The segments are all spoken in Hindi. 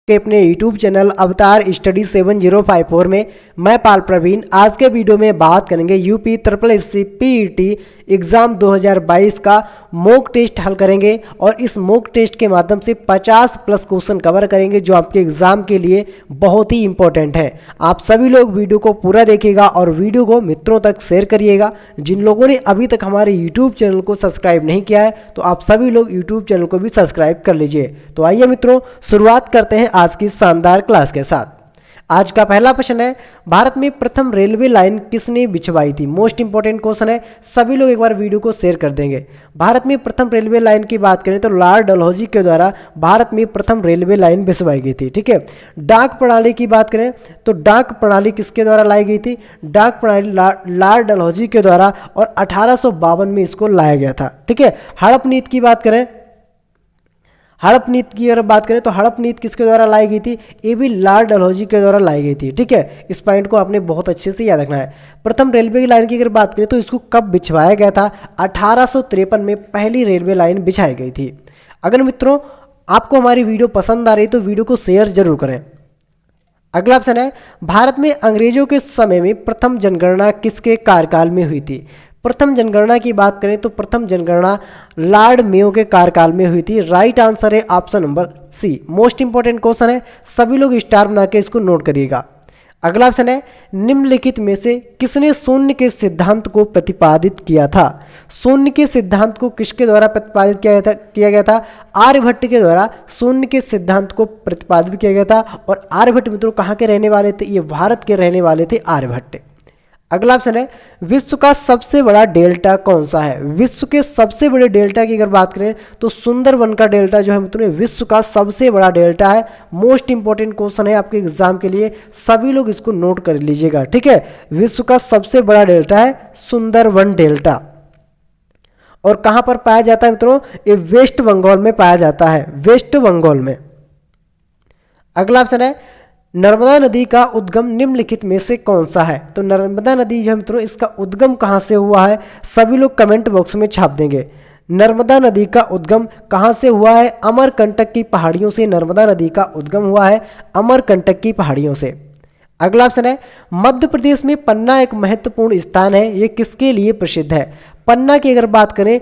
के अपने YouTube चैनल अवतार स्टडी 7054 में मैं पाल प्रवीण आज के वीडियो में बात करेंगे यूपी SSC PET एग्ज़ाम 2022 का मॉक टेस्ट हल करेंगे और इस मॉक टेस्ट के माध्यम से 50 प्लस क्वेश्चन कवर करेंगे जो आपके एग्ज़ाम के लिए बहुत ही इंपॉर्टेंट है। आप सभी लोग वीडियो को पूरा देखिएगा और वीडियो को मित्रों तक शेयर करिएगा। जिन लोगों ने अभी तक हमारे YouTube चैनल को सब्सक्राइब नहीं किया है तो आप सभी लोग YouTube चैनल को भी सब्सक्राइब कर लीजिए। तो आइए मित्रों शुरुआत करते हैं आज की शानदार क्लास के साथ। आज का पहला प्रश्न है, भारत में प्रथम रेलवे लाइन किसने बिछवाई थी? मोस्ट इंपॉर्टेंट क्वेश्चन है, सभी लोग एक बार वीडियो को शेयर कर देंगे। भारत में प्रथम रेलवे लाइन की बात करें तो लॉर्ड डलहौजी के द्वारा भारत में प्रथम रेलवे लाइन बिछवाई गई थी। ठीक है। डाक प्रणाली की बात करें तो डाक प्रणाली किसके द्वारा लाई गई थी? डाक प्रणाली लॉर्ड डलहौजी के द्वारा और 1852 में इसको लाया गया था। ठीक है। हड़प नीति की बात करें, हड़प नीति की अगर बात करें तो हड़प नीति किसके द्वारा लाई गई थी? ये भी लॉर्ड डलहौजी के द्वारा लाई गई थी। ठीक है। इस पॉइंट को आपने बहुत अच्छे से याद रखना है। प्रथम रेलवे लाइन की अगर बात करें तो इसको कब बिछवाया गया था? 1853 में पहली रेलवे लाइन बिछाई गई थी। अगर मित्रों आपको हमारी वीडियो पसंद आ रही तो वीडियो को शेयर जरूर करें। अगला ऑप्शन है, भारत में अंग्रेजों के समय में प्रथम जनगणना किसके कार्यकाल में हुई थी? प्रथम जनगणना की बात करें तो प्रथम जनगणना लॉर्ड मेयो के कार्यकाल में हुई थी। राइट आंसर है option number C. Most important question है, सभी लोग स्टार बना के इसको नोट करिएगा। अगला ऑप्शन है, निम्नलिखित में से किसने शून्य के सिद्धांत को प्रतिपादित किया था? शून्य के सिद्धांत को किसके द्वारा प्रतिपादित किया गया था? आर्यभट्ट के द्वारा शून्य के सिद्धांत को प्रतिपादित किया गया था। और आर्यभट्ट मित्रों कहाँ के रहने वाले थे? ये भारत के रहने वाले थे आर्यभट्ट। अगला ऑप्शन है, विश्व का सबसे बड़ा डेल्टा कौन सा है? विश्व के सबसे बड़े डेल्टा की अगर बात करें तो सुंदरवन का डेल्टा जो है मित्रों विश्व का सबसे बड़ा डेल्टा है। मोस्ट इंपॉर्टेंट क्वेश्चन है आपके एग्जाम के लिए, सभी लोग इसको नोट कर लीजिएगा। ठीक है। विश्व का सबसे बड़ा डेल्टा है सुंदरवन डेल्टा। और कहां पर पाया जाता है मित्रों? ये वेस्ट बंगाल में पाया जाता है, वेस्ट बंगाल में। अगला ऑप्शन है, नर्मदा नदी का उद्गम निम्नलिखित में से कौन सा है? तो नर्मदा नदी जो है मित्रों इसका उद्गम कहां से हुआ है? सभी लोग कमेंट बॉक्स में छाप देंगे। नर्मदा नदी का उद्गम कहां से हुआ है? अमरकंटक की पहाड़ियों से नर्मदा नदी का उद्गम हुआ है, अमरकंटक की पहाड़ियों से। अगला ऑप्शन है, मध्य प्रदेश में पन्ना एक महत्वपूर्ण स्थान है, ये किसके लिए प्रसिद्ध है? पन्ना की अगर बात करें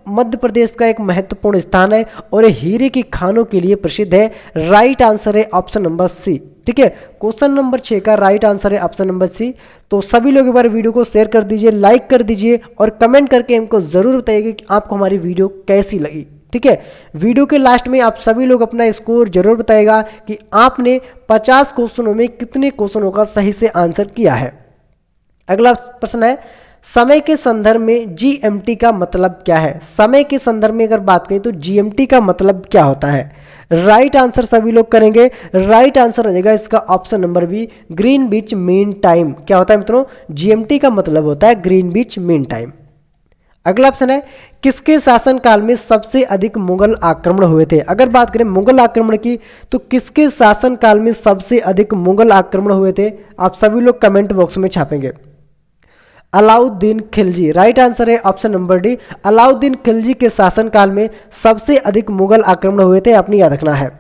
मध्य प्रदेश का एक महत्वपूर्ण स्थान है और ये हीरे की खानों के लिए प्रसिद्ध है। राइट आंसर है ऑप्शन नंबर सी। ठीक है। क्वेश्चन नंबर 6 का राइट आंसर है ऑप्शन नंबर सी। तो सभी लोग एक बार वीडियो को शेयर कर दीजिए, लाइक कर दीजिए और कमेंट करके हमको जरूर बताइए कि आपको हमारी वीडियो कैसी लगी। ठीक है। वीडियो के लास्ट में आप सभी लोग अपना स्कोर जरूर बताएगा कि आपने 50 क्वेश्चनों में कितने क्वेश्चनों का सही से आंसर किया है। अगला प्रश्न है, समय के संदर्भ में जीएमटी का मतलब क्या है? समय के संदर्भ में अगर बात करें तो जीएमटी का मतलब क्या होता है? राइट आंसर सभी लोग करेंगे। राइट आंसर हो जाएगा इसका option number B, Greenwich mean time. क्या होता है मित्रों? जीएमटी का मतलब होता है ग्रीनविच मीन टाइम। अगला ऑप्शन है, किसके शासनकाल में सबसे अधिक मुगल आक्रमण हुए थे? अगर बात करें मुगल आक्रमण की तो किसके शासनकाल में सबसे अधिक मुगल आक्रमण हुए थे? आप सभी लोग कमेंट बॉक्स में छापेंगे। अलाउद्दीन खिलजी। राइट आंसर है option number D, Alauddin Khilji के शासनकाल में सबसे अधिक मुगल आक्रमण हुए थे, आपने याद रखना है।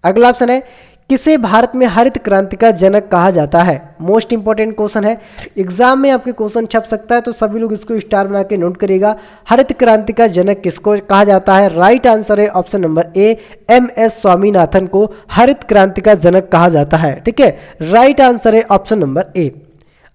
अगला ऑप्शन है, किसे भारत में हरित क्रांति का जनक कहा जाता है? मोस्ट इंपॉर्टेंट क्वेश्चन है, एग्जाम में आपके क्वेश्चन छप सकता है तो सभी लोग इसको स्टार बना के नोट करिएगा। हरित क्रांति का जनक किसको कहा जाता है? राइट आंसर है ऑप्शन नंबर ए, MS स्वामीनाथन को हरित क्रांति का जनक कहा जाता है। ठीक है। राइट आंसर है ऑप्शन नंबर ए।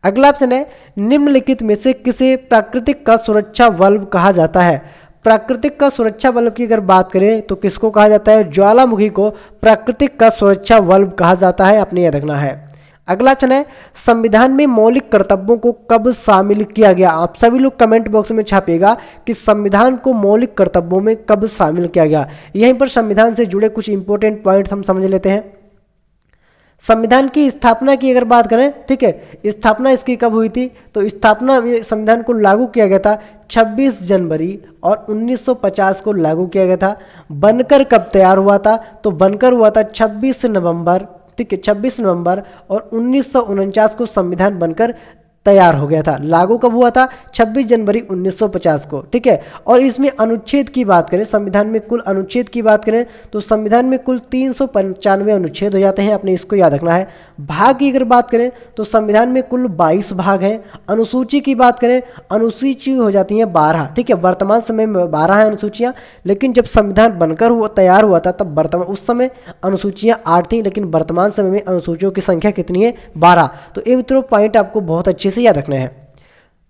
अगला ऑप्शन है, निम्नलिखित में से किसे प्राकृतिक का सुरक्षा बल्ब कहा जाता है? प्राकृतिक का सुरक्षा बल्ब की अगर बात करें तो किसको कहा जाता है? ज्वालामुखी को प्राकृतिक का सुरक्षा बल्ब कहा जाता है, आपने याद रखना है। अगला ऑप्शन है, संविधान में मौलिक कर्तव्यों को कब शामिल किया गया? आप सभी लोग कमेंट बॉक्स में छापिएगा कि संविधान को मौलिक कर्तव्यों में कब शामिल किया गया। यहीं पर संविधान से जुड़े कुछ इंपॉर्टेंट पॉइंट्स हम समझ लेते हैं। संविधान की स्थापना की अगर बात करें, ठीक है, स्थापना इसकी कब हुई थी? तो स्थापना संविधान को लागू किया गया था 26 जनवरी और 1950 को लागू किया गया था। बनकर कब तैयार हुआ था? तो बनकर हुआ था 26 नवंबर। ठीक है, 26 नवंबर और 1949 को संविधान बनकर तैयार हो गया था। लागू कब हुआ था? 26 जनवरी 1950 को, ठीक है। और इसमें अनुच्छेद की बात करें, संविधान में कुल अनुच्छेद की बात करें तो संविधान में कुल 395 अनुच्छेद हो जाते हैं, आपने इसको याद रखना है। भाग की अगर बात करें तो संविधान में कुल 22 भाग हैं। अनुसूची की बात करें, अनुसूची हो जाती है 12, ठीक है। वर्तमान समय में 12 है अनुसूचियाँ, लेकिन जब संविधान बनकर तैयार हुआ था तब वर्तमान उस समय अनुसूचियाँ 8 थी, लेकिन वर्तमान समय में अनुसूचियों की संख्या कितनी है? 12। तो ये मित्रों पॉइंट आपको बहुत अच्छे से याद रखने हैं।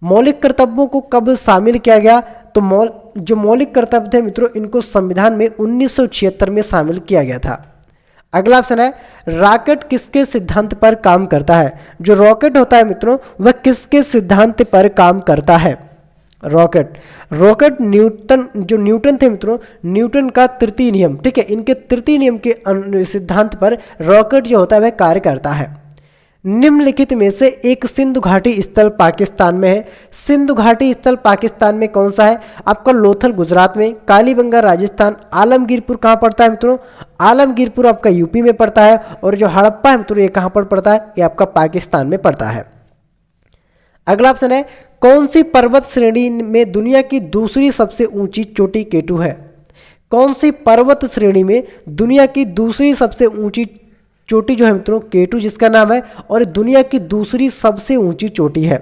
मौलिक कर्तव्यों को कब शामिल किया गया? तो जो मौलिक कर्तव्य थे मित्रों, इनको संविधान में 1976 में शामिल किया गया था। अगला ऑप्शन है रॉकेट किसके सिद्धांत पर काम करता है? जो रॉकेट होता है मित्रों, वह किसके सिद्धांत पर काम करता है? रॉकेट न्यूटन थे मित्रों, न्यूटन का तृतीय नियम, ठीक है, इनके तृतीय नियम के सिद्धांत पर रॉकेट जो होता है वह कार्य करता है। निम्नलिखित में से एक सिंधु घाटी स्थल पाकिस्तान में है। सिंधु घाटी स्थल पाकिस्तान में कौन सा है? आपका लोथल गुजरात में, कालीबंगा राजस्थान, आलमगीरपुर कहाँ पड़ता है मित्रों? आलमगीरपुर आपका यूपी में पड़ता है। और जो हड़प्पा है मित्रों, ये कहाँ पर पड़ता है? ये आपका पाकिस्तान में पड़ता है। अगला ऑप्शन है कौन सी पर्वत श्रेणी में दुनिया की दूसरी सबसे ऊंची चोटी केटू है? कौन सी पर्वत श्रेणी में दुनिया की दूसरी सबसे ऊंची चोटी जो है मित्रों, केटू जिसका नाम है, और दुनिया की दूसरी सबसे ऊंची चोटी है।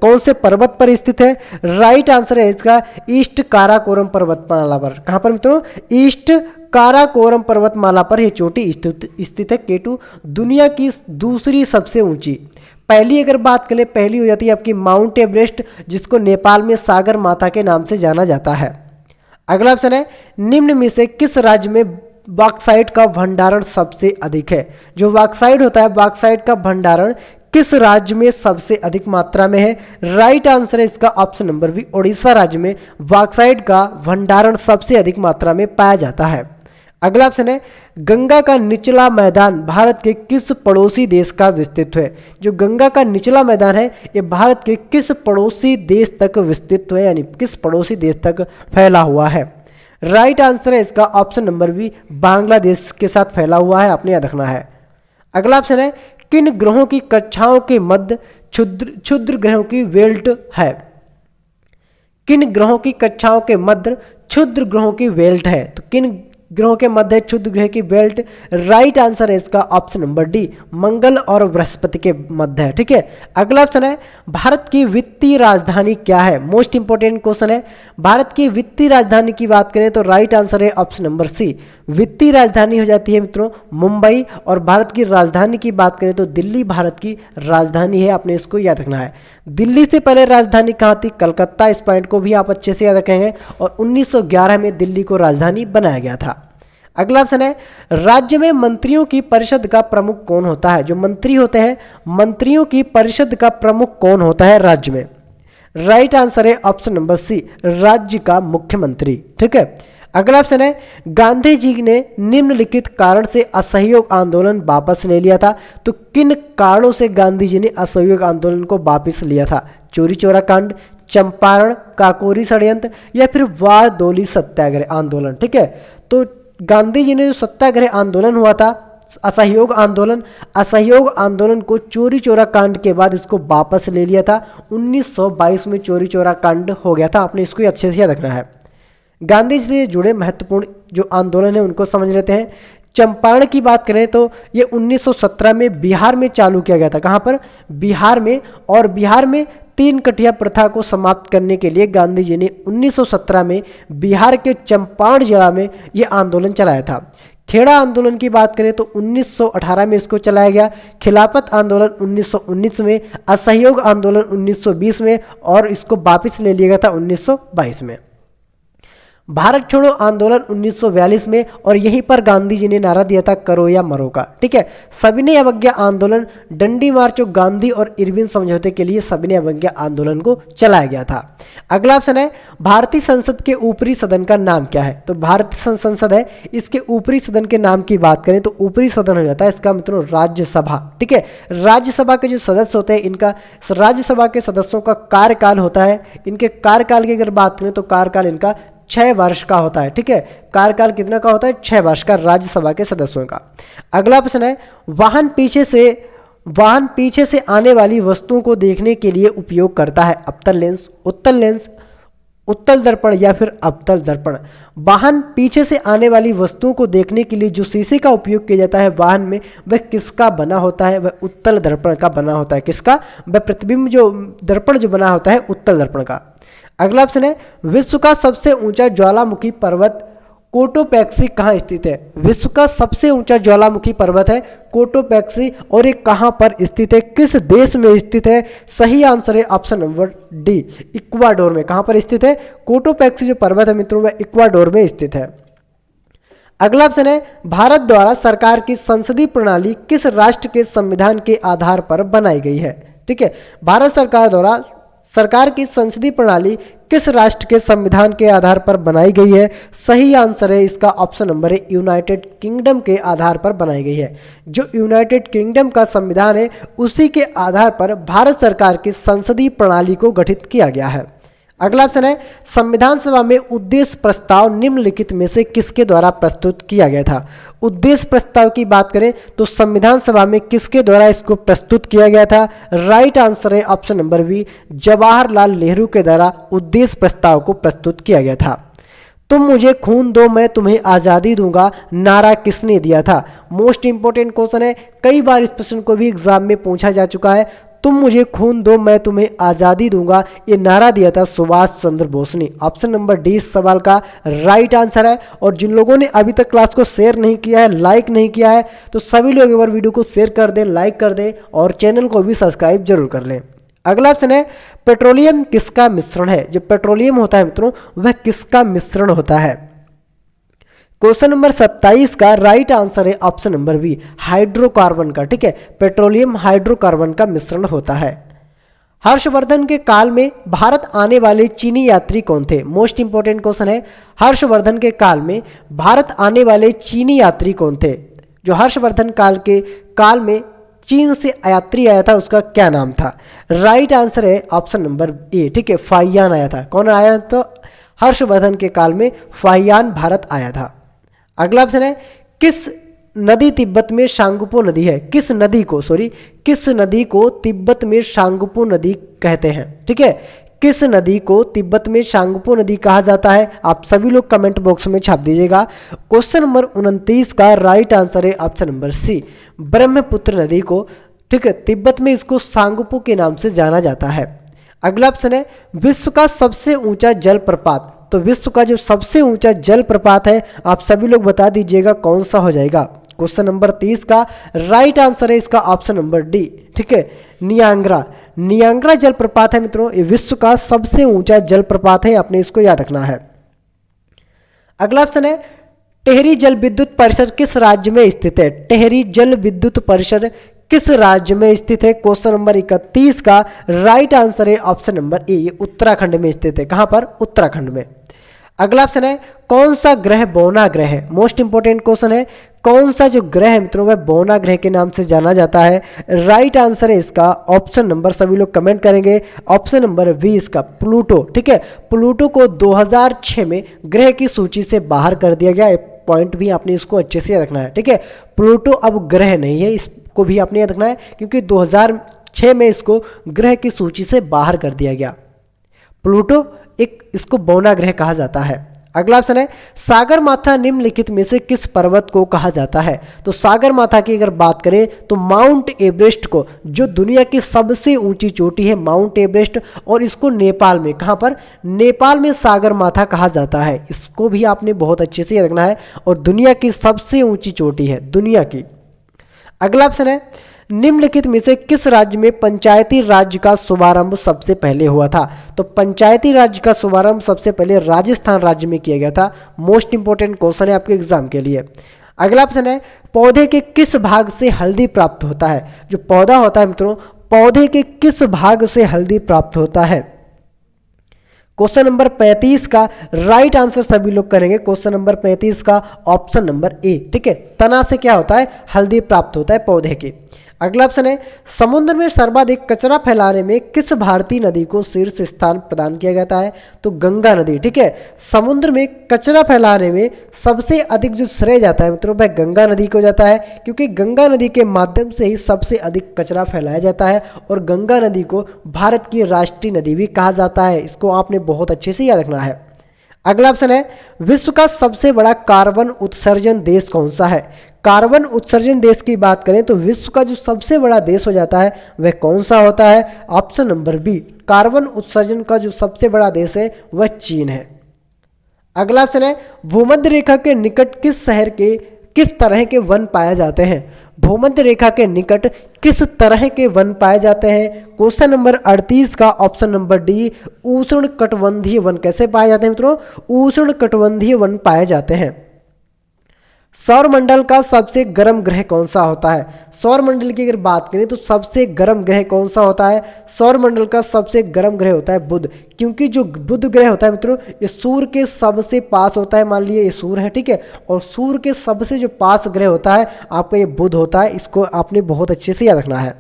कौन से पर्वत पर स्थित है? राइट आंसर है इसका ईस्ट काराकोरम पर्वतमाला पर। कहां पर मित्रों? ईस्ट काराकोरम पर्वतमाला पर यह चोटी स्थित है। केटू दुनिया की दूसरी सबसे ऊंची। पहली अगर बात करें, पहली हो जाती है आपकी माउंट एवरेस्ट, जिसको नेपाल में सागर माता के नाम से जाना जाता है। अगला ऑप्शन है निम्न में से किस राज्य में बॉक्साइट का भंडारण सबसे अधिक है? जो बॉक्साइट होता है, बॉक्साइट का भंडारण किस राज्य में सबसे अधिक मात्रा में है? राइट आंसर है इसका ऑप्शन नंबर बी, उड़ीसा राज्य में बॉक्साइट का भंडारण सबसे अधिक मात्रा में पाया जाता है। अगला ऑप्शन है गंगा का निचला मैदान भारत के किस पड़ोसी देश का विस्तृत है? जो गंगा का निचला मैदान है, ये भारत के किस पड़ोसी देश तक विस्तृत है, यानी किस पड़ोसी देश तक फैला हुआ है? राइट आंसर है इसका ऑप्शन नंबर बी, बांग्लादेश के साथ फैला हुआ है, आपने याद रखना है। अगला ऑप्शन है किन ग्रहों की कक्षाओं के मध्य क्षुद्र ग्रहों की बेल्ट है? किन ग्रहों की कक्षाओं के मध्य क्षुद्र ग्रहों की बेल्ट है? तो किन ग्रहों के मध्य क्षुद्र ग्रह की बेल्ट? राइट आंसर है इसका ऑप्शन नंबर डी, मंगल और बृहस्पति के मध्य है, ठीक है। अगला ऑप्शन है भारत की वित्तीय राजधानी क्या है? मोस्ट इंपोर्टेंट क्वेश्चन है। भारत की वित्तीय राजधानी की बात करें तो राइट आंसर है ऑप्शन नंबर सी, वित्तीय राजधानी हो जाती है मित्रों मुंबई। और भारत की राजधानी की बात करें तो दिल्ली भारत की राजधानी है, आपने इसको याद रखना है। दिल्ली से पहले राजधानी कहाँ थी? कलकत्ता। इस पॉइंट को भी आप अच्छे से याद रखेंगे। और 1911 में दिल्ली को राजधानी बनाया गया था। अगला ऑप्शन है राज्य में मंत्रियों की परिषद का प्रमुख कौन होता है? जो मंत्री होते हैं, मंत्रियों की परिषद का प्रमुख कौन होता है राज्य में? राइट आंसर है ऑप्शन नंबर सी, राज्य का मुख्यमंत्री, ठीक है। अगला ऑप्शन है गांधी जी ने निम्नलिखित कारण से असहयोग आंदोलन वापस ले लिया था। तो किन कारणों से गांधी जी ने असहयोग आंदोलन को वापस लिया था? चोरी चौरा कांड, चंपारण, काकोरी षड्यंत्र, या फिर वारदोली सत्याग्रह आंदोलन, ठीक है। तो गांधी जी ने जो सत्याग्रह आंदोलन हुआ था, असहयोग आंदोलन को चोरी चौरा कांड के बाद इसको वापस ले लिया था। 1922 में चोरी चौरा कांड हो गया था, आपने इसको अच्छे से याद रखना है। गांधी जी से जुड़े महत्वपूर्ण जो आंदोलन है उनको समझ लेते हैं। चंपारण की बात करें तो ये 1917 में बिहार में चालू किया गया था। कहाँ पर? बिहार में। और बिहार में तीन कटिया प्रथा को समाप्त करने के लिए गांधी जी ने 1917 में बिहार के चंपारण जिला में ये आंदोलन चलाया था। खेड़ा आंदोलन की बात करें तो 1918 में इसको चलाया गया। खिलाफत आंदोलन 1919 में, असहयोग आंदोलन 1920 में, और इसको वापस ले लिया गया था 1922 में। भारत छोड़ो आंदोलन 1942 में, और यहीं पर गांधी जी ने नारा दिया था करो या मरो का, ठीक है। सविनय अवज्ञा आंदोलन, डंडी मार्च और गांधी और इरविन समझौते के लिए सविनय अवज्ञा आंदोलन को चलाया गया था। अगला ऑप्शन है भारतीय संसद के ऊपरी सदन का नाम क्या है? तो भारतीय संसद है, इसके ऊपरी सदन के नाम की बात करें तो ऊपरी सदन हो जाता है इसका मतलब राज्यसभा, ठीक है। राज्यसभा के जो सदस्य होते हैं, इनका राज्यसभा के सदस्यों का कार्यकाल होता है। इनके कार्यकाल की अगर बात करें तो कार्यकाल इनका 6 वर्ष का होता है, ठीक है। कार्यकाल कितना का होता है? 6 वर्ष का राज्यसभा के सदस्यों का। अगला प्रश्न है वाहन पीछे से आने वाली वस्तुओं को देखने के लिए उपयोग करता है? अवतल लेंस, उत्तल लेंस, उत्तल दर्पण या फिर अवतल दर्पण। वाहन पीछे से आने वाली वस्तुओं को देखने के लिए जो शीशे का उपयोग किया जाता है वाहन में, वह किसका बना होता है? वह उत्तल दर्पण का बना होता है। किसका? वह प्रतिबिंब जो दर्पण जो बना होता है उत्तल दर्पण का। अगला ऑप्शन है विश्व का सबसे ऊंचा ज्वालामुखी पर्वत कोटोपैक्सी कहाँ स्थित है? विश्व का सबसे ऊंचा ज्वालामुखी पर्वत है कोटोपैक्सी, और ये कहाँ पर स्थित है? किस देश में स्थित है? सही आंसर है ऑप्शन नंबर डी, इक्वाडोर में। कहाँ पर स्थित है? कोटोपैक्सी जो पर्वत है मित्रों वह इक्वाडोर में स्थित है। अगला ऑप्शन है भारत द्वारा सरकार की संसदीय प्रणाली किस राष्ट्र के संविधान के आधार पर बनाई गई है? ठीक है, भारत सरकार द्वारा सरकार की संसदीय प्रणाली किस राष्ट्र के संविधान के आधार पर बनाई गई है? सही आंसर है इसका ऑप्शन नंबर है यूनाइटेड किंगडम के आधार पर बनाई गई है। जो यूनाइटेड किंगडम का संविधान है उसी के आधार पर भारत सरकार की संसदीय प्रणाली को गठित किया गया है। अगला ऑप्शन है संविधान सभा में उद्देश्य प्रस्ताव निम्नलिखित में से किसके द्वारा प्रस्तुत किया गया था? उद्देश्य प्रस्ताव की बात करें तो संविधान सभा में किसके द्वारा इसको प्रस्तुत किया गया था? राइट आंसर है option number B, Jawaharlal Nehru के द्वारा उद्देश्य प्रस्ताव को प्रस्तुत किया गया था। तुम मुझे खून दो मैं तुम्हें आज़ादी दूंगा नारा किसने दिया था? मोस्ट इंपोर्टेंट क्वेश्चन है, कई बार इस प्रश्न को भी एग्जाम में पूछा जा चुका है। तुम मुझे खून दो मैं तुम्हें आज़ादी दूंगा, ये नारा दिया था सुभाष चंद्र बोस ने। ऑप्शन नंबर डी इस सवाल का राइट आंसर है। और जिन लोगों ने अभी तक क्लास को शेयर नहीं किया है, लाइक नहीं किया है, तो सभी लोग एक बार वीडियो को शेयर कर दें, लाइक कर दें और चैनल को भी सब्सक्राइब जरूर कर लें। अगला ऑप्शन है पेट्रोलियम किसका मिश्रण है? जो पेट्रोलियम होता है मित्रों वह किसका मिश्रण होता है? क्वेश्चन नंबर 27 का राइट आंसर है ऑप्शन नंबर बी, हाइड्रोकार्बन का। ठीक है, पेट्रोलियम हाइड्रोकार्बन का मिश्रण होता है। हर्षवर्धन के काल में भारत आने वाले चीनी यात्री कौन थे? मोस्ट इंपोर्टेंट क्वेश्चन है, हर्षवर्धन के काल में भारत आने वाले चीनी यात्री कौन थे? जो हर्षवर्धन काल में चीन से यात्री आया था उसका क्या नाम था? राइट आंसर है ऑप्शन नंबर ए। ठीक है, फाहियान आया था। कौन आया? तो हर्षवर्धन के काल में फाहियान भारत आया था। अगला ऑप्शन है किस नदी तिब्बत में शांगुपो नदी है? किस नदी को तिब्बत में शांगुपो नदी कहते हैं? ठीक है, किस नदी को तिब्बत में शांगुपो नदी कहा जाता है? आप सभी लोग कमेंट बॉक्स में छाप दीजिएगा। क्वेश्चन नंबर 29 का राइट आंसर है ऑप्शन नंबर सी, ब्रह्मपुत्र नदी को। ठीक है, तिब्बत में इसको शांगुपो के नाम से जाना जाता है। अगला ऑप्शन है विश्व का सबसे ऊंचा जलप्रपात। तो विश्व का जो सबसे ऊंचा जलप्रपात है आप सभी लोग बता दीजिएगा कौन सा हो जाएगा। क्वेश्चन नंबर 30 का राइट आंसर है इसका ऑप्शन नंबर डी। ठीक है, नियांग्रा जलप्रपात है मित्रों, ये विश्व का सबसे ऊंचा जलप्रपात है, आपने इसको याद रखना है। अगला ऑप्शन है टेहरी जल विद्युत परिषद किस राज्य में स्थित है? टेहरी जल विद्युत परिषद किस राज्य में स्थित है? क्वेश्चन नंबर 31 का राइट आंसर है ऑप्शन नंबर ए, ये उत्तराखंड में स्थित है। कहां पर? उत्तराखंड में। अगला ऑप्शन है कौन सा ग्रह बौना ग्रह है? मोस्ट इंपोर्टेंट क्वेश्चन है, कौन सा जो ग्रह है मित्रों वह बौना ग्रह के नाम से जाना जाता है? राइट आंसर है इसका ऑप्शन नंबर, सभी लोग कमेंट करेंगे, ऑप्शन नंबर बी इसका प्लूटो। ठीक है, प्लूटो को 2006 में ग्रह की सूची से बाहर कर दिया गया। पॉइंट भी आपने इसको अच्छे से याद रखना है। ठीक है, प्लूटो अब ग्रह नहीं है, इसको भी आपने याद रखना है क्योंकि 2006 में इसको ग्रह की सूची से बाहर कर दिया गया। प्लूटो इसको बौना ग्रह कहा जाता है। अगला ऑप्शन है सागरमाथा निम्नलिखित में से किस पर्वत को कहा जाता है? तो सागरमाथा की अगर बात करें तो माउंट एवरेस्ट को, जो दुनिया की सबसे ऊंची चोटी है माउंट एवरेस्ट, और इसको नेपाल में, कहां पर? नेपाल में सागरमाथा कहा जाता है। इसको भी आपने बहुत अच्छे से याद रखना है, और दुनिया की सबसे ऊंची चोटी है दुनिया की। अगला ऑप्शन है निम्नलिखित में से किस राज्य में पंचायती राज का शुभारंभ सबसे पहले हुआ था? तो पंचायती राज का शुभारंभ सबसे पहले राजस्थान राज्य में किया गया था। मोस्ट इंपोर्टेंट क्वेश्चन है आपके एग्जाम के लिए। अगला ऑप्शन है पौधे के किस भाग से हल्दी प्राप्त होता है? जो पौधा होता है मित्रों, पौधे के किस भाग से हल्दी प्राप्त होता है? क्वेश्चन नंबर 35 का राइट आंसर सभी लोग करेंगे। क्वेश्चन नंबर 35 का ऑप्शन नंबर ए। ठीक है, तना से क्या होता है? हल्दी प्राप्त होता है पौधे की। अगला ऑप्शन है समुद्र में सर्वाधिक कचरा फैलाने में किस भारतीय नदी को शीर्ष स्थान प्रदान किया जाता है? तो गंगा नदी। ठीक है, समुद्र में कचरा फैलाने में सबसे अधिक जो श्रेय जाता है मित्रों वह गंगा नदी को जाता है, क्योंकि गंगा नदी के माध्यम से ही सबसे अधिक कचरा फैलाया जाता है और गंगा नदी को भारत की राष्ट्रीय नदी भी कहा जाता है। इसको आपने बहुत अच्छे से याद रखना है। अगला ऑप्शन है विश्व का सबसे बड़ा कार्बन उत्सर्जन देश कौन सा है? कार्बन उत्सर्जन देश की बात करें तो विश्व का जो सबसे बड़ा देश हो जाता है वह कौन सा होता है? ऑप्शन नंबर बी, कार्बन उत्सर्जन का जो सबसे बड़ा देश है वह चीन है। अगला ऑप्शन है भूमध्य रेखा के निकट किस शहर के किस तरह के वन पाए जाते हैं? भूमध्य रेखा के निकट किस तरह के वन पाए जाते हैं? क्वेश्चन नंबर 38 का ऑप्शन नंबर डी, उष्ण कटिबंधीय वन। कैसे पाए जाते हैं मित्रों? उष्ण कटिबंधीय वन पाए जाते हैं। सौरमंडल का सबसे गर्म ग्रह कौन सा होता है? सौरमंडल की अगर बात करें तो सबसे गर्म ग्रह कौन सा होता है? सौरमंडल का सबसे गर्म ग्रह होता है बुध, क्योंकि जो बुध ग्रह होता है मित्रों ये सूर्य के सबसे पास होता है। मान लीजिए ये सूर्य है, ठीक है, और सूर्य के सबसे जो पास ग्रह होता है आपका ये बुध होता है। इसको आपने बहुत अच्छे से याद रखना है।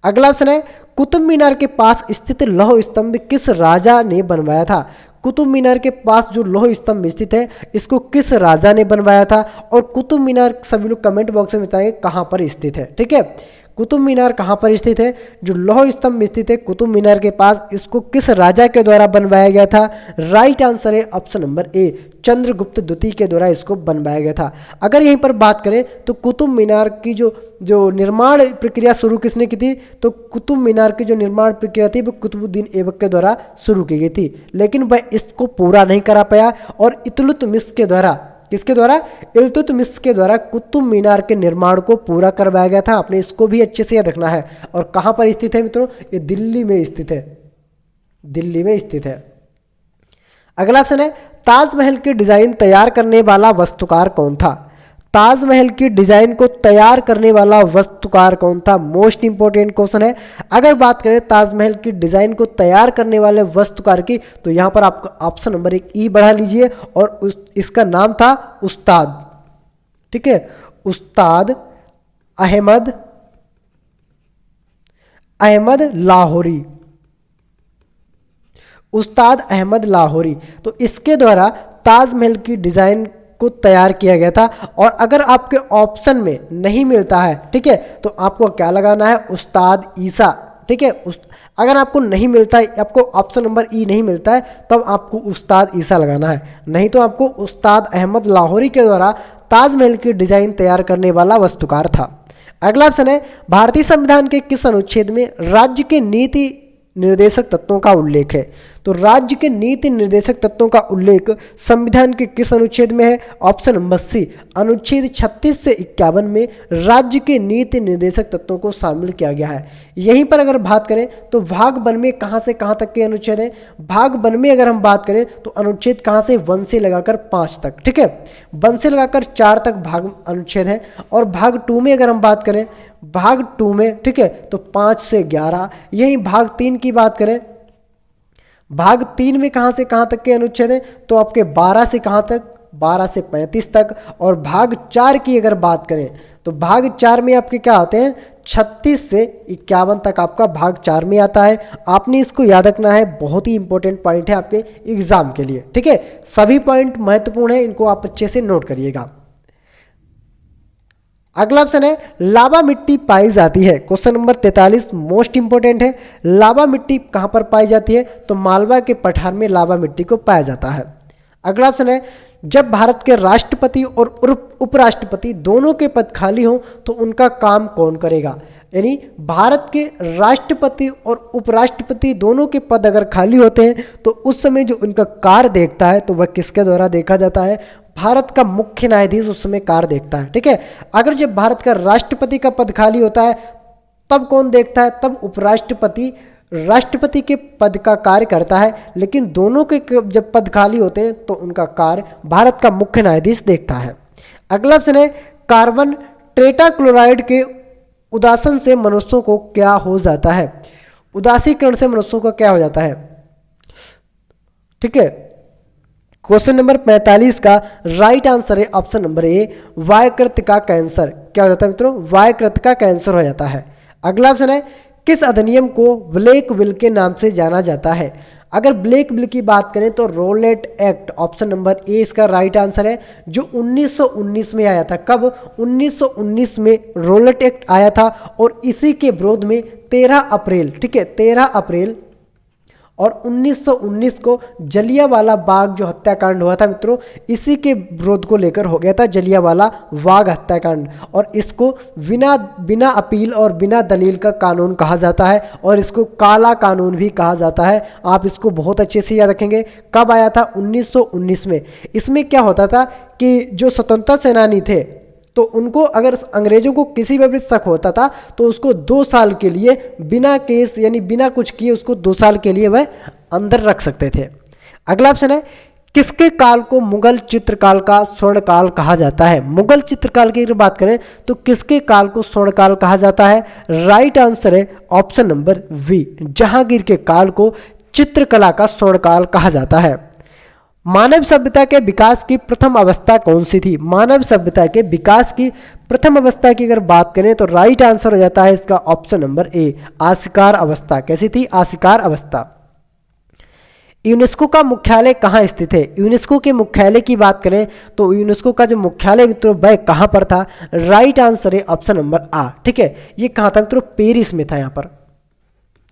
अगला ऑप्शन है कुतुब मीनार के पास स्थित लौह स्तंभ किस राजा ने बनवाया था? कुतुब मीनार के पास जो लौह स्तंभ स्थित है इसको किस राजा ने बनवाया था? और कुतुब मीनार सभी लोग कमेंट बॉक्स में बताएंगे कहाँ पर स्थित है। ठीक है, कुतुब मीनार कहाँ पर स्थित है? जो लौह स्तंभ स्थित है कुतुब मीनार के पास, इसको किस राजा के द्वारा बनवाया गया था? राइट आंसर है ऑप्शन नंबर ए, चंद्रगुप्त द्वितीय के द्वारा इसको बनवाया गया था। अगर यहीं पर बात करें तो कुतुब मीनार की जो निर्माण प्रक्रिया शुरू किसने की थी? तो कुतुब मीनार की जो निर्माण प्रक्रिया थी वो कुतुबुद्दीन ऐबक के द्वारा शुरू की गई थी, लेकिन वह इसको पूरा नहीं करा पाया और इल्तुतमिश के द्वारा, किसके द्वारा? इल्तुतमिश के द्वारा कुतुब मीनार के निर्माण को पूरा करवाया गया था। आपने इसको भी अच्छे से याद रखना है। और कहाँ पर स्थित है मित्रों? ये दिल्ली में स्थित है, दिल्ली में स्थित है। अगला ऑप्शन है ताजमहल की डिजाइन तैयार करने वाला वास्तुकार कौन था? ताजमहल की डिजाइन को तैयार करने वाला वास्तुकार कौन था? मोस्ट इंपोर्टेंट क्वेश्चन है। अगर बात करें ताजमहल की डिजाइन को तैयार करने वाले वास्तुकार की तो यहां पर आपका ऑप्शन नंबर 1 ई बढ़ा लीजिए और इसका नाम था उस्ताद। ठीक है, उस्ताद अहमद लाहौरी, उस्ताद अहमद लाहौरी। तो इसके द्वारा ताजमहल की डिजाइन को तैयार किया गया था। और अगर आपके ऑप्शन में नहीं मिलता है, ठीक है, तो आपको क्या लगाना है? उस्ताद ईसा। ठीक है, अगर आपको नहीं मिलता है, आपको ऑप्शन नंबर ई नहीं मिलता है, तब आपको उस्ताद ईसा लगाना है, नहीं तो आपको उस्ताद अहमद लाहौरी के द्वारा ताजमहल की डिजाइन तैयार करने वाला वास्तुकार था। अगला ऑप्शन है भारतीय संविधान के किस अनुच्छेद में राज्य के नीति निर्देशक तत्वों का उल्लेख है? तो राज्य के नीति निर्देशक तत्वों का उल्लेख संविधान के किस अनुच्छेद में है? ऑप्शन नंबर सी, अनुच्छेद 36 से 51 में राज्य के नीति निर्देशक तत्वों को शामिल किया गया है। यहीं पर अगर बात करें तो भाग 1 में कहां से कहां तक के अनुच्छेद है? भाग 1 में अगर हम बात करें तो अनुच्छेद कहां से 1 से लगाकर 5 तक, ठीक है, 1 से लगाकर 4 तक भाग अनुच्छेद है। और भाग 2 में अगर हम बात करें, भाग 2 में, ठीक है, तो 5 से 11। यही भाग 3 की बात करें, भाग 3 में कहां से कहां तक के अनुच्छेद हैं? तो आपके 12 से कहां तक? 12 से 35 तक। और भाग 4 की अगर बात करें तो भाग 4 में आपके क्या होते हैं? 36 से 51 तक आपका भाग 4 में आता है। आपने इसको याद रखना है, बहुत ही इंपॉर्टेंट पॉइंट है आपके एग्जाम के लिए। ठीक है, सभी पॉइंट महत्वपूर्ण है, इनको आप अच्छे से नोट करिएगा। अगला ऑप्शन है लावा मिट्टी पाई जाती है। क्वेश्चन नंबर 43 मोस्ट इंपोर्टेंट है। लावा मिट्टी कहां पर पाई जाती है? तो मालवा के पठार में लावा मिट्टी को पाया जाता है। अगला ऑप्शन है जब भारत के राष्ट्रपति और उपराष्ट्रपति दोनों के पद खाली हों तो उनका काम कौन करेगा? यानी भारत के राष्ट्रपति और उपराष्ट्रपति दोनों के पद अगर खाली होते हैं तो उस समय जो उनका कार्य देखता है तो वह किसके द्वारा देखा जाता है? भारत का मुख्य न्यायाधीश उस समय कार्य देखता है। ठीक है, अगर जब भारत का राष्ट्रपति का पद खाली होता है तब कौन देखता है? तब उपराष्ट्रपति राष्ट्रपति के पद का कार्य करता है, लेकिन दोनों के जब पद खाली होते हैं तो उनका कार्य भारत का मुख्य न्यायाधीश देखता है। अगला ऑप्शन है कार्बन टेट्राक्लोराइड के उदासन से मनुष्यों को क्या हो जाता है? उदासीकरण से मनुष्यों को क्या हो जाता है? ठीक है, क्वेश्चन नंबर 45 का राइट आंसर है ऑप्शन नंबर ए, वायकृत का कैंसर। क्या हो जाता है मित्रों? वायकृत का कैंसर हो जाता है। अगला ऑप्शन है, किस अधिनियम को ब्लैक बिल के नाम से जाना जाता है? अगर ब्लैक बिल की बात करें तो Rowlatt act, option number A इसका राइट आंसर है, जो 1919 में आया था। कब? 1919 में रोलेट एक्ट आया था और इसी के विरोध में 13 अप्रैल, ठीक है, 13 अप्रैल और 1919 को जलियांवाला बाग जो हत्याकांड हुआ था मित्रों, इसी के विरोध को लेकर हो गया था जलियांवाला बाग हत्याकांड। और इसको बिना अपील और बिना दलील का कानून कहा जाता है और इसको काला कानून भी कहा जाता है। आप इसको बहुत अच्छे से याद रखेंगे। कब आया था? 1919 में। इसमें क्या होता था कि जो स्वतंत्रता सेनानी थे तो उनको अगर अंग्रेजों को किसी पर भी शक होता था तो उसको 2 साल के लिए बिना केस यानी बिना कुछ किए उसको 2 साल के लिए वह अंदर रख सकते थे। अगला ऑप्शन है, किसके काल को मुगल चित्रकाल का स्वर्णकाल कहा जाता है? मुगल चित्रकाल की अगर बात करें तो किसके काल को स्वर्णकाल कहा जाता है? राइट आंसर है ऑप्शन नंबर बी, जहांगीर के काल को चित्रकला का स्वर्णकाल कहा जाता है। मानव सभ्यता के विकास की प्रथम अवस्था कौन सी थी? मानव सभ्यता के विकास की प्रथम अवस्था की अगर बात करें तो राइट आंसर हो जाता है इसका ऑप्शन नंबर ए, आशिकार अवस्था। कैसी थी? आशिकार अवस्था। यूनेस्को का मुख्यालय कहाँ स्थित है? यूनेस्को के मुख्यालय की बात करें तो यूनेस्को का जो मुख्यालय मित्रों वह कहाँ पर था? राइट आंसर है ऑप्शन नंबर आ, ठीक है। ये कहाँ था मित्रों? पेरिस में था। यहाँ पर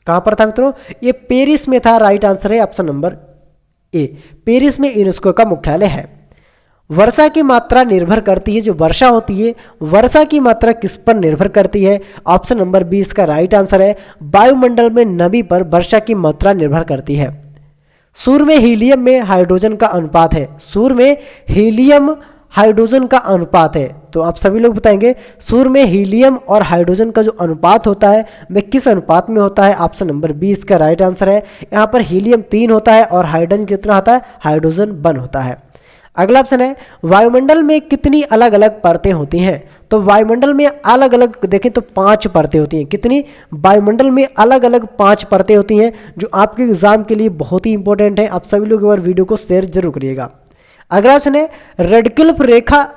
कहाँ पर था मित्रों? ये पेरिस में था। राइट आंसर है ऑप्शन नंबर ए, पेरिस में यूनेस्को का मुख्यालय है। वर्षा की मात्रा निर्भर करती है, जो वर्षा होती है वर्षा की मात्रा किस पर निर्भर करती है? ऑप्शन नंबर बी इसका राइट आंसर है, वायुमंडल में नमी पर वर्षा की मात्रा निर्भर करती है। सूर्य में हीलियम में हाइड्रोजन का अनुपात है। सूर्य में हीलियम हाइड्रोजन का अनुपात है, तो आप सभी लोग बताएंगे सूर्य में हीलियम और हाइड्रोजन का जो अनुपात होता है वह किस अनुपात में होता है? ऑप्शन नंबर बी इसका राइट आंसर है। यहाँ पर हीलियम 3 होता है और हाइड्रोजन कितना होता है? हाइड्रोजन 1 होता है। अगला ऑप्शन है, वायुमंडल में कितनी अलग अलग परतें होती हैं? तो वायुमंडल में अलग अलग देखें तो 5 परतें होती हैं। कितनी? वायुमंडल में अलग अलग 5 परतें होती हैं, जो आपके एग्जाम के लिए बहुत ही इंपॉर्टेंट है। आप सभी लोग एक बार वीडियो को शेयर जरूर करिएगा। अगला ऑप्शन है, रेडक्लिफ रेखा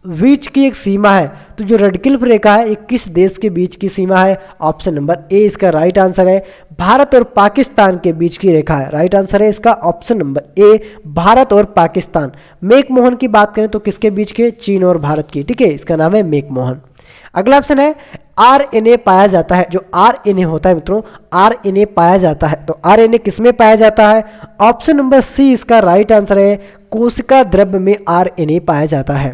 बीच की एक सीमा है, तो जो रेडक्लिफ रेखा है ये किस देश के बीच की सीमा है? ऑप्शन नंबर ए इसका राइट आंसर है, भारत और पाकिस्तान के बीच की रेखा है। राइट आंसर है इसका ऑप्शन नंबर ए, भारत और पाकिस्तान। मैकमोहन की बात करें तो किसके बीच के? चीन और भारत की, ठीक है, इसका नाम है मैकमोहन। अगला ऑप्शन है, आरएनए पाया जाता है। जो आरएनए होता है मित्रों, आरएनए पाया जाता है, तो आरएनए किसमें पाया जाता है? ऑप्शन नंबर सी इसका राइट आंसर है, कोशिका द्रव्य में आरएनए पाया जाता है।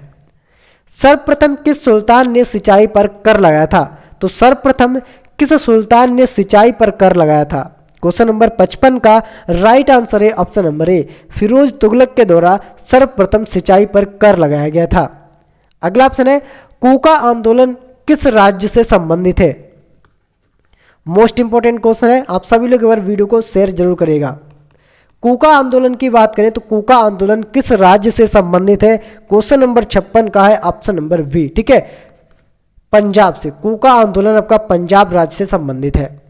सर्वप्रथम किस सुल्तान ने सिंचाई पर कर लगाया था? तो सर्वप्रथम किस सुल्तान ने सिंचाई पर कर लगाया था? क्वेश्चन नंबर 55 का राइट आंसर है option number A, Firoz Tughlaq के द्वारा सर्वप्रथम सिंचाई पर कर लगाया गया था। अगला ऑप्शन है, कूका आंदोलन किस राज्य से संबंधित है? मोस्ट इंपॉर्टेंट क्वेश्चन है, आप सभी लोग एक बार वीडियो को शेयर जरूर करिएगा। कूका आंदोलन की बात करें तो कूका आंदोलन किस राज्य से संबंधित है? क्वेश्चन नंबर 56 का है ऑप्शन नंबर बी, ठीक है, पंजाब से। कूका आंदोलन आपका पंजाब राज्य से संबंधित है।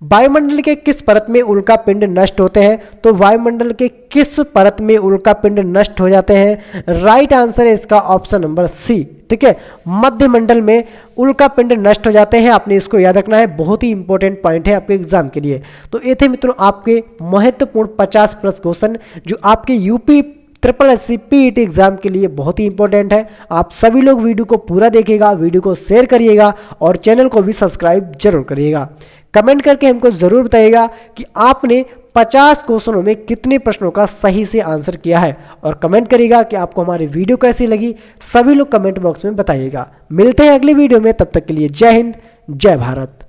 वायुमंडल के किस परत में उल्का पिंड नष्ट होते हैं? तो वायुमंडल के किस परत में उल्का पिंड नष्ट हो जाते हैं? राइट आंसर है इसका ऑप्शन नंबर सी, ठीक है, मध्य मंडल में उल्का पिंड नष्ट हो जाते हैं। आपने इसको याद रखना है, बहुत ही इंपॉर्टेंट पॉइंट है आपके एग्जाम के लिए। तो ये थे मित्रों आपके महत्वपूर्ण 50+ क्वेश्चन जो आपके यूपी SSC PET एग्जाम के लिए बहुत ही इंपॉर्टेंट है। आप सभी लोग वीडियो को पूरा देखिएगा, वीडियो को शेयर करिएगा और चैनल को भी सब्सक्राइब जरूर करिएगा। कमेंट करके हमको ज़रूर बताइएगा कि आपने 50 क्वेश्चनों में कितने प्रश्नों का सही से आंसर किया है, और कमेंट करिएगा कि आपको हमारी वीडियो कैसी लगी। सभी लोग कमेंट बॉक्स में बताइएगा। मिलते हैं अगली वीडियो में, तब तक के लिए जय हिंद, जय भारत।